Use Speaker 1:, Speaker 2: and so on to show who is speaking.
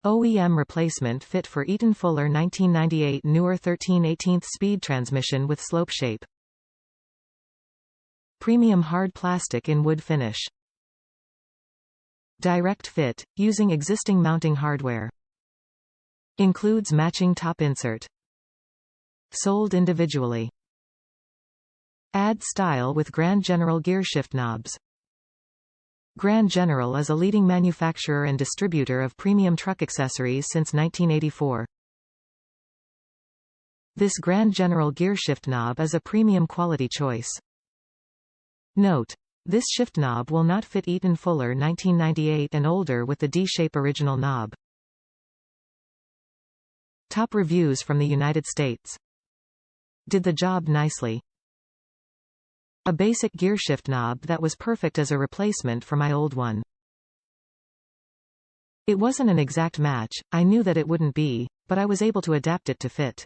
Speaker 1: OEM replacement fit for Eaton Fuller 1998 newer 13/18 speed transmission with slope shape. Premium hard plastic in wood finish. Direct fit, using existing mounting hardware. Includes matching top insert. Sold individually. Add style with Grand General gearshift knobs. Grand General is a leading manufacturer and distributor of premium truck accessories since 1984. This Grand General gearshift knob is a premium quality choice. Note: this shift knob will not fit Eaton Fuller 1998 and older with the D-shape original knob. Top reviews from the United States. Did the job nicely. A basic gearshift knob that was perfect as a replacement for my old one. It wasn't an exact match, I knew that it wouldn't be, but I was able to adapt it to fit.